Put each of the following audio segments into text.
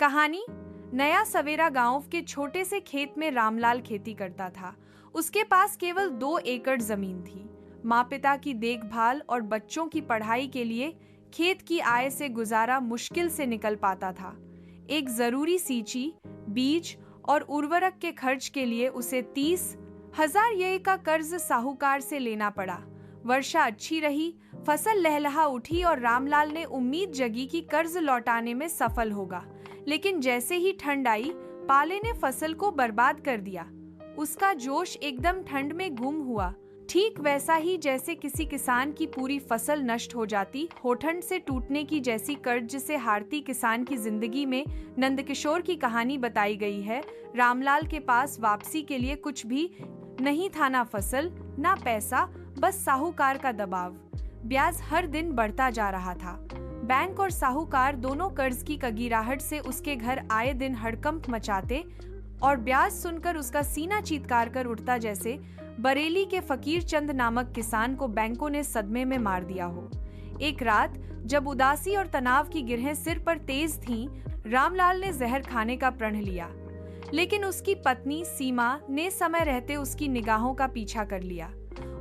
कहानी। नया सवेरा गांव के छोटे से खेत में रामलाल खेती करता था। उसके पास केवल 2 एकड़ जमीन थी। माँ पिता की देखभाल और बच्चों की पढ़ाई के लिए खेत की आय से गुजारा मुश्किल से निकल पाता था। एक जरूरी सींची, बीज और उर्वरक के खर्च के लिए उसे 30,000 ये का कर्ज साहूकार से लेना पड़ा। वर्षा अच्छी रही, फसल लहलहा उठी और रामलाल ने उम्मीद जगी कि कर्ज लौटाने में सफल होगा। लेकिन जैसे ही ठंड आई, पाले ने फसल को बर्बाद कर दिया। उसका जोश एकदम ठंड में गुम हुआ, ठीक वैसा ही जैसे किसी किसान की पूरी फसल नष्ट हो जाती हो। ठंड से टूटने की जैसी कर्ज से हारती किसान की जिंदगी में नंदकिशोर की कहानी बताई गई है। रामलाल के पास वापसी के लिए कुछ भी नहीं था, ना फसल, ना पैसा, बस साहूकार का दबाव। ब्याज हर दिन बढ़ता जा रहा था। बैंक और साहूकार दोनों कर्ज की कगीराहट से उसके घर आए दिन हड़कंप मचाते और ब्याज सुनकर उसका सीना चीत्कार कर उठता, जैसे बरेली के फकीर चंद नामक किसान को बैंकों ने सदमे में मार दिया हो। एक रात जब उदासी और तनाव की गिरहें सिर पर तेज थीं, रामलाल ने जहर खाने का प्रण लिया। लेकिन उसकी पत्नी सीमा ने समय रहते उसकी निगाहों का पीछा कर लिया।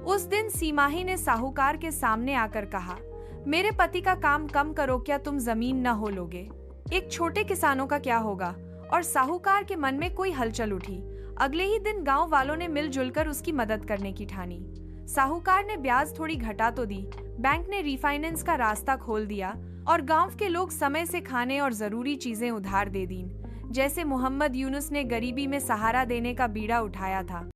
उस दिन सीमा ही ने साहूकार के सामने आकर कहा, मेरे पति का काम कम करो, क्या तुम जमीन न हो लोगे? एक छोटे किसानों का क्या होगा? और साहूकार के मन में कोई हलचल उठी। अगले ही दिन गांव वालों ने मिलजुल कर उसकी मदद करने की ठानी। साहूकार ने ब्याज थोड़ी घटा तो दी, बैंक ने रीफाइनेंस का रास्ता खोल दिया और गांव के लोग समय से खाने और जरूरी चीजें उधार दे दीं। जैसे मोहम्मद यूनुस ने गरीबी में सहारा देने का बीड़ा उठाया था।